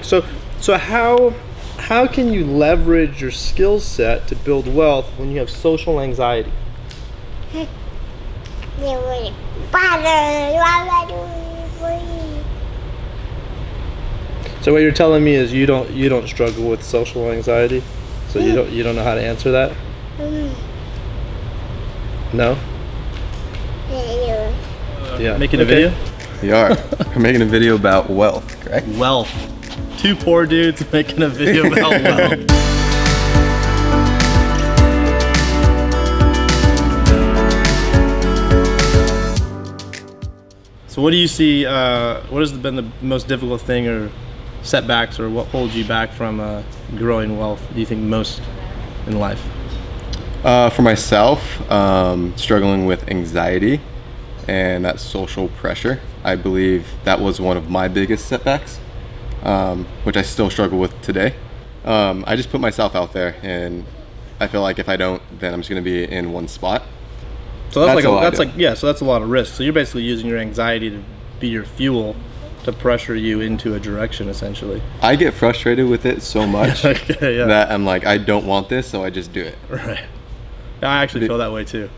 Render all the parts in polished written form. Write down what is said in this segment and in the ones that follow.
So how can you leverage your skill set to build wealth when you have social anxiety? So what you're telling me is you don't struggle with social anxiety, so you don't know how to answer that? No? Yeah. Making a video? We are. We're making a video about wealth, correct? Wealth. Two poor dudes making a video about wealth. So what do you see, what has been the most difficult thing or setbacks, or what holds you back from growing wealth, do you think, most in life? For myself, struggling with anxiety and that social pressure. I believe that was one of my biggest setbacks, which I still struggle with today. I just put myself out there, and I feel like if I don't, then I'm just going to be in one spot. So that's a lot of risk. So you're basically using your anxiety to be your fuel to pressure you into a direction, essentially. I get frustrated with it so much Okay, yeah. that I'm like, I don't want this, so I just do it. Right. I actually feel that way too.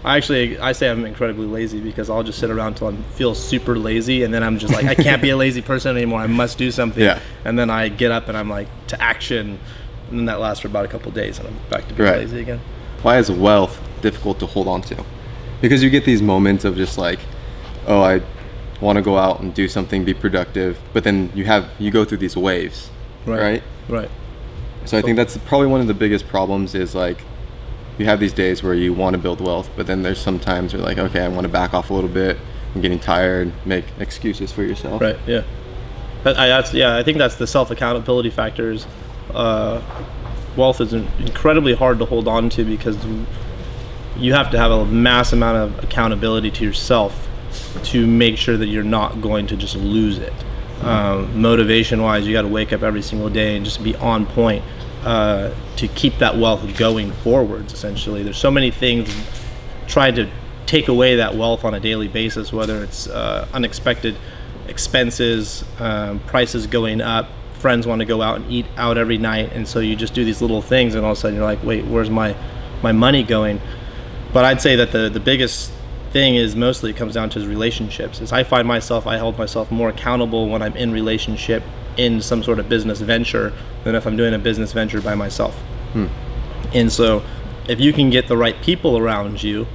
I say I'm incredibly lazy because I'll just sit around until I feel super lazy, and then I'm just like, I can't be a lazy person anymore. I must do something. Yeah. And then I get up and I'm like, to action, and then that lasts for about a couple of days, and I'm back to being lazy again. Why is wealth difficult to hold on to? Because you get these moments of just like, oh, I want to go out and do something, be productive, but then you go through these waves, right? Right. So I think that's probably one of the biggest problems is like, you have these days where you want to build wealth, but then there's some times where like, okay, I want to back off a little bit. I'm getting tired. Make excuses for yourself. Right. Yeah. I think that's the self-accountability factors. Wealth is incredibly hard to hold on to because you have to have a mass amount of accountability to yourself to make sure that you're not going to just lose it. Motivation-wise, you got to wake up every single day and just be on point. To keep that wealth going forwards, essentially. There's so many things trying to take away that wealth on a daily basis, whether it's unexpected expenses, prices going up, friends want to go out and eat out every night, and so you just do these little things, and all of a sudden you're like, wait, where's my money going? But I'd say that the biggest thing is mostly it comes down to relationships. As I find myself, I hold myself more accountable when I'm in relationship in some sort of business venture than if I'm doing a business venture by myself. And so if you can get the right people around you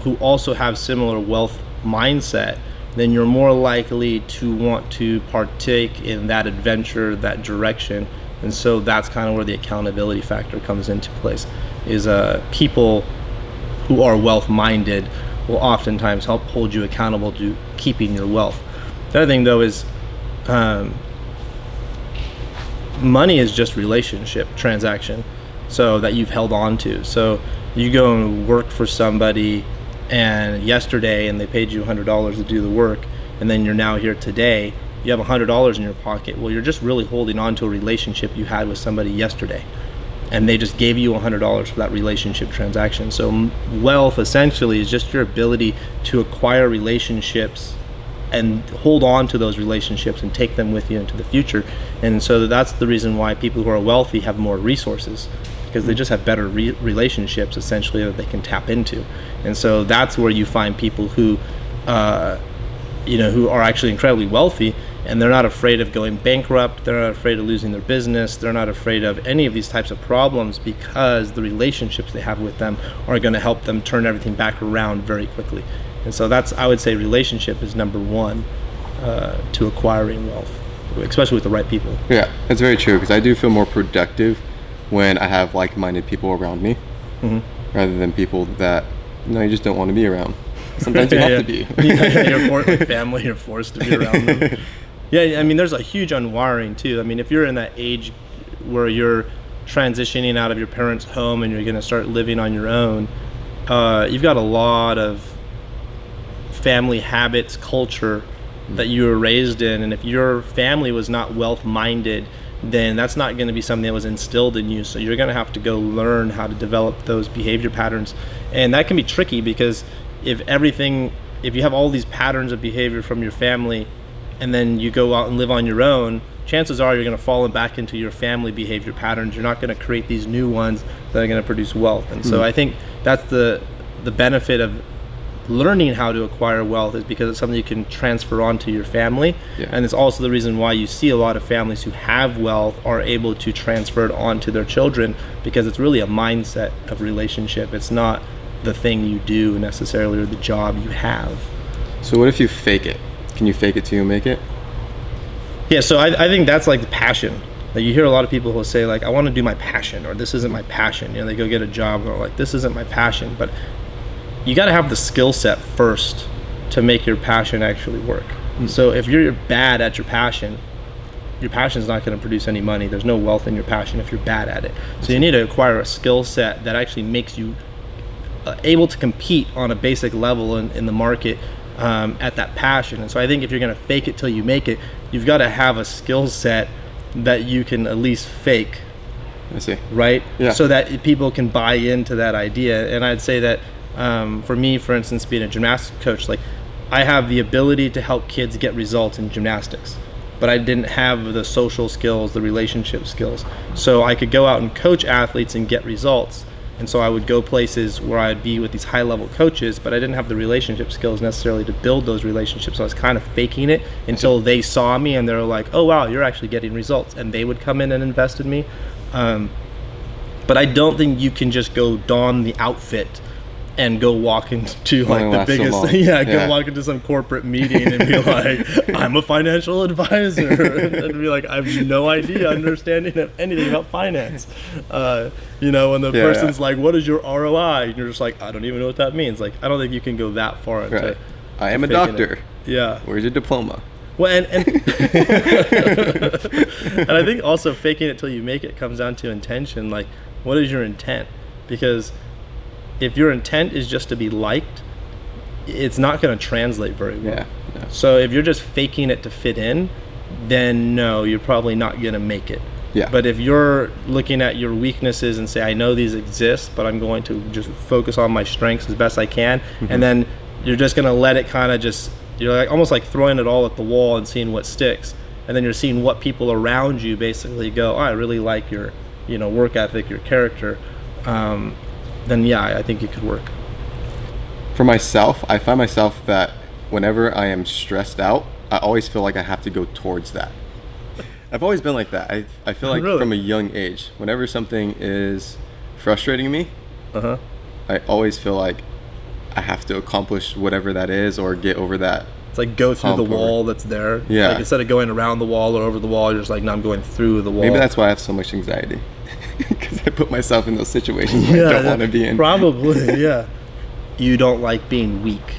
who also have similar wealth mindset, then you're more likely to want to partake in that adventure, that direction. And so that's kind of where the accountability factor comes into place, is people who are wealth minded will oftentimes help hold you accountable to keeping your wealth. The other thing though is money is just relationship transaction, so that you've held on to. So you go and work for somebody and yesterday and they paid you $100 to do the work, and then you're now here today, you have $100 in your pocket. Well, you're just really holding on to a relationship you had with somebody yesterday, and they just gave you $100 for that relationship transaction. So wealth essentially is just your ability to acquire relationships and hold on to those relationships and take them with you into the future. And so that's the reason why people who are wealthy have more resources, because they just have better relationships essentially that they can tap into. And so that's where you find people who who are actually incredibly wealthy, and they're not afraid of going bankrupt, they're not afraid of losing their business, they're not afraid of any of these types of problems, because the relationships they have with them are going to help them turn everything back around very quickly. And so I would say relationship is number one to acquiring wealth, especially with the right people. Yeah, that's very true, because I do feel more productive when I have like-minded people around me, rather than people that you just don't want to be around. Sometimes you have to be. Like family, you're forced to be around them. Yeah, I mean, there's a huge unwiring too. I mean, if you're in that age where you're transitioning out of your parents' home and you're going to start living on your own, you've got a lot of family habits, culture that you were raised in, and if your family was not wealth-minded, then that's not going to be something that was instilled in you. So you're going to have to go learn how to develop those behavior patterns, and that can be tricky, because if you have all these patterns of behavior from your family, and then you go out and live on your own, chances are you're going to fall back into your family behavior patterns. You're not going to create these new ones that are going to produce wealth. And so I think that's the benefit of learning how to acquire wealth, is because it's something you can transfer on to your family. And it's also the reason why you see a lot of families who have wealth are able to transfer it on to their children, because it's really a mindset of relationship. It's not the thing you do necessarily, or the job you have. So what if you fake it? Can you fake it till you make it? Yeah, so I think that's like the passion. Like, you hear a lot of people who say like, I want to do my passion, or this isn't my passion. You know, they go get a job and they're like, this isn't my passion. But you got to have the skill set first to make your passion actually work. So if you're bad at your passion is not going to produce any money. There's no wealth in your passion if you're bad at it. So you need to acquire a skill set that actually makes you able to compete on a basic level in the market at that passion. And so I think if you're going to fake it till you make it, you've got to have a skill set that you can at least fake. I see. Right? Yeah. So that people can buy into that idea. And I'd say that for me, for instance, being a gymnastics coach, like, I have the ability to help kids get results in gymnastics, but I didn't have the social skills, the relationship skills. So I could go out and coach athletes and get results. And so I would go places where I'd be with these high level coaches, but I didn't have the relationship skills necessarily to build those relationships. So I was kind of faking it until they saw me and they were like, oh wow, you're actually getting results. And they would come in and invest in me. But I don't think you can just go don the outfit and go walk into like the biggest, go walk into some corporate meeting and be like, I'm a financial advisor, and be like, I have no understanding of anything about finance. You know, and the person's like, what is your ROI? And you're just like, I don't even know what that means. Like, I don't think you can go that far into I am a doctor. Yeah. Where's your diploma? Well, and and I think also faking it till you make it comes down to intention. Like, what is your intent? Because if your intent is just to be liked, it's not going to translate very well. Yeah. So if you're just faking it to fit in, then no, you're probably not going to make it. Yeah. But if you're looking at your weaknesses and say, I know these exist, but I'm going to just focus on my strengths as best I can, and then you're just going to let it kind of just, you're like almost like throwing it all at the wall and seeing what sticks. And then you're seeing what people around you basically go, oh, I really like your, you know, work ethic, your character. Then yeah, I think it could work. For myself, I find myself that whenever I am stressed out, I always feel like I have to go towards that. I've always been like that. I feel like from a young age, whenever something is frustrating me, I always feel like I have to accomplish whatever that is or get over that. It's like go through the wall that's there. Yeah. Like, instead of going around the wall or over the wall, you're just like, no, I'm going through the wall. Maybe that's why I have so much anxiety. Because I put myself in those situations I don't want to be in. Probably, yeah. You don't like being weak.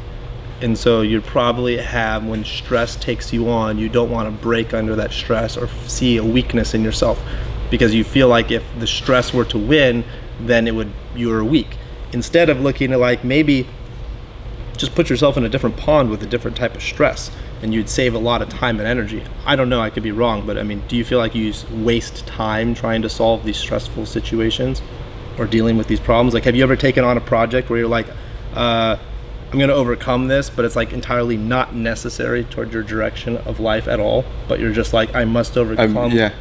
And so you probably have, when stress takes you on, you don't want to break under that stress or see a weakness in yourself, because you feel like if the stress were to win, then you were weak. Instead of looking at like, maybe just put yourself in a different pond with a different type of stress, and you'd save a lot of time and energy. I don't know, I could be wrong, but I mean, do you feel like you waste time trying to solve these stressful situations or dealing with these problems? Like, have you ever taken on a project where you're like, I'm going to overcome this, but it's like entirely not necessary towards your direction of life at all, but you're just like, I must overcome? Yeah.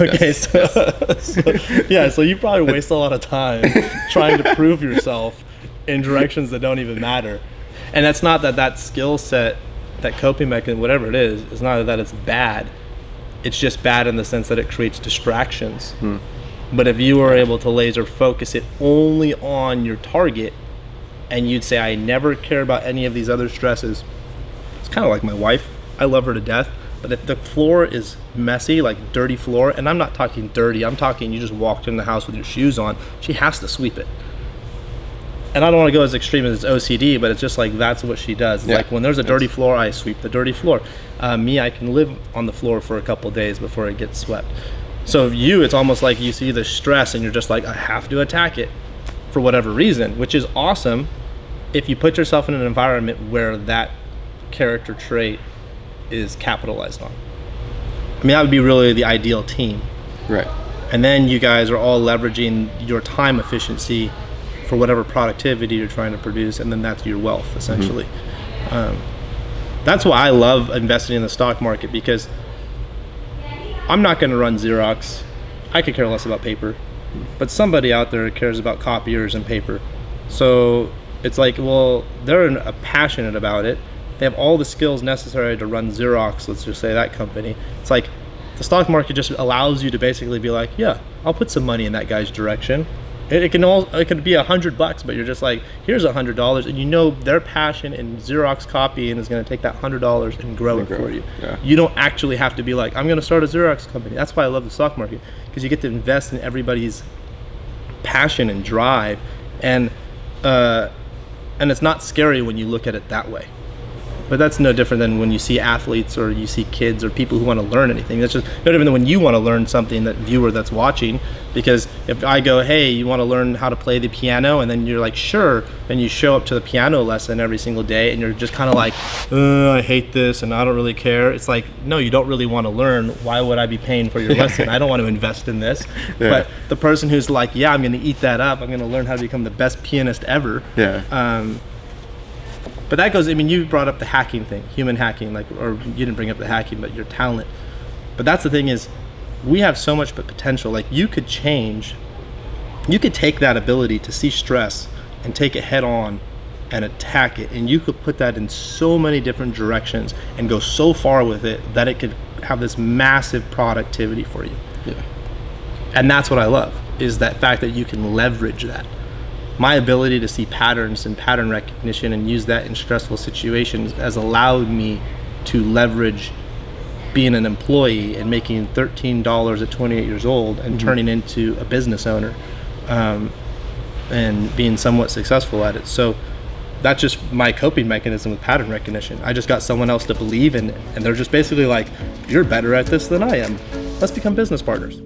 Okay, so you probably waste a lot of time trying to prove yourself in directions that don't even matter. And that's not that skill set, that coping mechanism, whatever it is, it's not that it's bad. It's just bad in the sense that it creates distractions. But if you were able to laser focus it only on your target, and you'd say, I never care about any of these other stresses. It's kind of like my wife. I love her to death. But if the floor is messy, like dirty floor, and I'm not talking dirty, I'm talking you just walked in the house with your shoes on, she has to sweep it. And I don't want to go as extreme as OCD, but it's just like that's what she does. It's like when there's a dirty floor, I sweep the dirty floor. I can live on the floor for a couple days before it gets swept. So it's almost like you see the stress and you're just like, I have to attack it for whatever reason, which is awesome if you put yourself in an environment where that character trait is capitalized on. I mean, that would be really the ideal team. Right. And then you guys are all leveraging your time efficiency for whatever productivity you're trying to produce, and then that's your wealth, essentially. That's why I love investing in the stock market, because I'm not going to run Xerox. I could care less about paper, but somebody out there cares about copiers and paper. So it's like, well, they're passionate about it. They have all the skills necessary to run Xerox, let's just say that company. It's like the stock market just allows you to basically be like, yeah, I'll put some money in that guy's direction. It could be $100, but you're just like, here's $100, and you know their passion in Xerox copying is going to take that $100 and grow it for you. Yeah. You don't actually have to be like, I'm going to start a Xerox company. That's why I love the stock market, because you get to invest in everybody's passion and drive, and it's not scary when you look at it that way. But that's no different than when you see athletes or you see kids or people who want to learn anything. That's just no different than when you want to learn something, that viewer that's watching. Because if I go, hey, you want to learn how to play the piano, and then you're like, sure, and you show up to the piano lesson every single day, and you're just kind of like, I hate this and I don't really care. It's like, no, you don't really want to learn. Why would I be paying for your lesson? I don't want to invest in this. Yeah. But the person who's like, yeah, I'm going to eat that up. I'm going to learn how to become the best pianist ever. Yeah. But that goes, I mean, you brought up the hacking thing, human hacking, like, or you didn't bring up the hacking, but your talent. But that's the thing is, we have so much potential. Like, you could take that ability to see stress and take it head on and attack it. And you could put that in so many different directions and go so far with it that it could have this massive productivity for you. Yeah. And that's what I love, is that fact that you can leverage that. My ability to see patterns and pattern recognition and use that in stressful situations has allowed me to leverage being an employee and making $13 at 28 years old and turning into a business owner, and being somewhat successful at it. So that's just my coping mechanism with pattern recognition. I just got someone else to believe in it, and they're just basically like, you're better at this than I am. Let's become business partners.